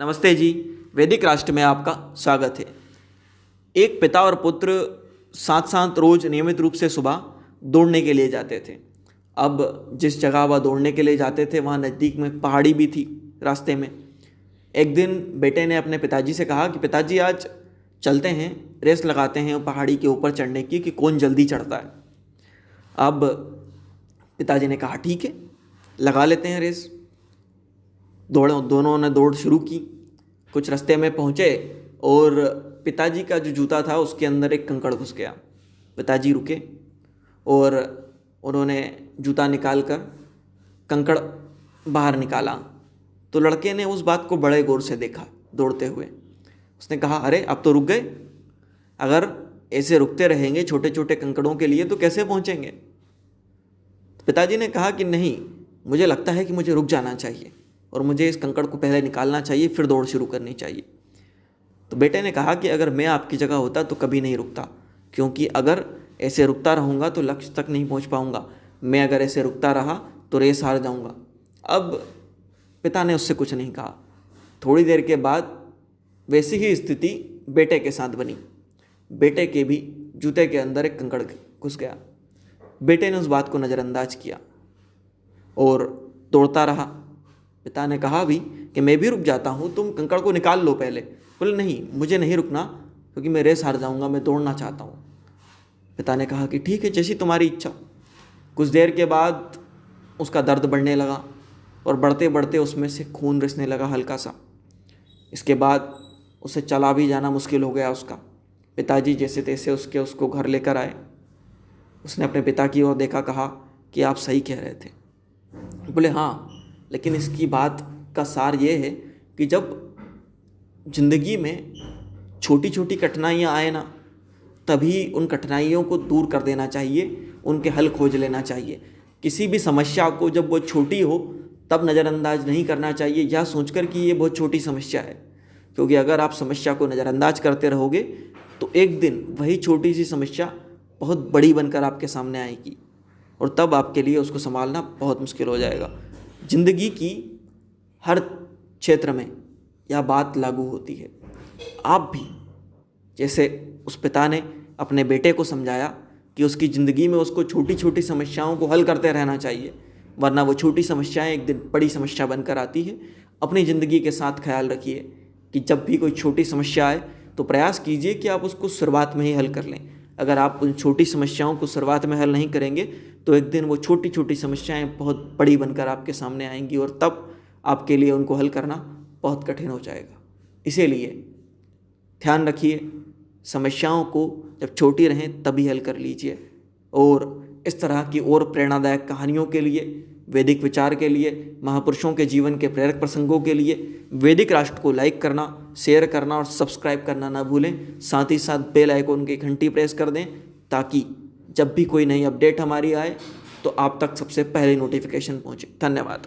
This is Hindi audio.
नमस्ते जी। वैदिक राष्ट्र में आपका स्वागत है। एक पिता और पुत्र साथ साथ रोज नियमित रूप से सुबह दौड़ने के लिए जाते थे। अब जिस जगह वह दौड़ने के लिए जाते थे वहाँ नज़दीक में पहाड़ी भी थी रास्ते में। एक दिन बेटे ने अपने पिताजी से कहा कि पिताजी आज चलते हैं, रेस लगाते हैं पहाड़ी के ऊपर चढ़ने की कि कौन जल्दी चढ़ता है। अब पिताजी ने कहा ठीक है, लगा लेते हैं रेस। दोनों ने दौड़ शुरू की। कुछ रास्ते में पहुँचे और पिताजी का जो जूता था उसके अंदर एक कंकड़ घुस गया। पिताजी रुके और उन्होंने जूता निकाल कर कंकड़ बाहर निकाला तो लड़के ने उस बात को बड़े गौर से देखा दौड़ते हुए। उसने कहा, अरे अब तो रुक गए, अगर ऐसे रुकते रहेंगे छोटे छोटे कंकड़ों के लिए तो कैसे पहुँचेंगे। पिताजी ने कहा कि नहीं, मुझे लगता है कि मुझे रुक जाना चाहिए और मुझे इस कंकड़ को पहले निकालना चाहिए, फिर दौड़ शुरू करनी चाहिए। तो बेटे ने कहा कि अगर मैं आपकी जगह होता तो कभी नहीं रुकता, क्योंकि अगर ऐसे रुकता रहूँगा तो लक्ष्य तक नहीं पहुँच पाऊँगा। मैं अगर ऐसे रुकता रहा तो रेस हार जाऊँगा। अब पिता ने उससे कुछ नहीं कहा। थोड़ी देर के बाद वैसी ही स्थिति बेटे के साथ बनी। बेटे के भी जूते के अंदर एक कंकड़ घुस गया। बेटे ने उस बात को नज़रअंदाज किया और दौड़ता रहा। पिता ने कहा भी कि मैं भी रुक जाता हूँ, तुम कंकड़ को निकाल लो पहले। बोले नहीं, मुझे नहीं रुकना क्योंकि मैं रेस हार जाऊँगा, मैं दौड़ना चाहता हूँ। पिता ने कहा कि ठीक है, जैसी तुम्हारी इच्छा। कुछ देर के बाद उसका दर्द बढ़ने लगा और बढ़ते बढ़ते उसमें से खून रिसने लगा हल्का सा। इसके बाद उसे चला भी जाना मुश्किल हो गया उसका। पिताजी जैसे तैसे उसको घर लेकर आए। उसने अपने पिता की ओर देखा, कहा कि आप सही कह रहे थे। बोले हाँ, लेकिन इसकी बात का सार ये है कि जब ज़िंदगी में छोटी छोटी कठिनाइयाँ आए ना, तभी उन कठिनाइयों को दूर कर देना चाहिए, उनके हल खोज लेना चाहिए। किसी भी समस्या को जब वो छोटी हो तब नज़रअंदाज नहीं करना चाहिए या सोचकर कि ये बहुत छोटी समस्या है, क्योंकि अगर आप समस्या को नज़रअंदाज करते रहोगे तो एक दिन वही छोटी सी समस्या बहुत बड़ी बनकर आपके सामने आएगी और तब आपके लिए उसको संभालना बहुत मुश्किल हो जाएगा। ज़िंदगी की हर क्षेत्र में यह बात लागू होती है। आप भी जैसे उस पिता ने अपने बेटे को समझाया कि उसकी ज़िंदगी में उसको छोटी छोटी समस्याओं को हल करते रहना चाहिए, वरना वो छोटी समस्याएं एक दिन बड़ी समस्या बनकर आती है। अपनी ज़िंदगी के साथ ख्याल रखिए कि जब भी कोई छोटी समस्या आए तो प्रयास कीजिए कि आप उसको शुरुआत में ही हल कर लें। अगर आप उन छोटी समस्याओं को शुरुआत में हल नहीं करेंगे तो एक दिन वो छोटी छोटी समस्याएं बहुत बड़ी बनकर आपके सामने आएंगी और तब आपके लिए उनको हल करना बहुत कठिन हो जाएगा। इसीलिए ध्यान रखिए, समस्याओं को जब छोटी रहें तभी हल कर लीजिए। और इस तरह की और प्रेरणादायक कहानियों के लिए, वैदिक विचार के लिए, महापुरुषों के जीवन के प्रेरक प्रसंगों के लिए वैदिक राष्ट्र को लाइक करना, शेयर करना और सब्सक्राइब करना ना भूलें। साथ ही साथ बेल आइकन की घंटी प्रेस कर दें ताकि जब भी कोई नई अपडेट हमारी आए तो आप तक सबसे पहले नोटिफिकेशन पहुंचे। धन्यवाद।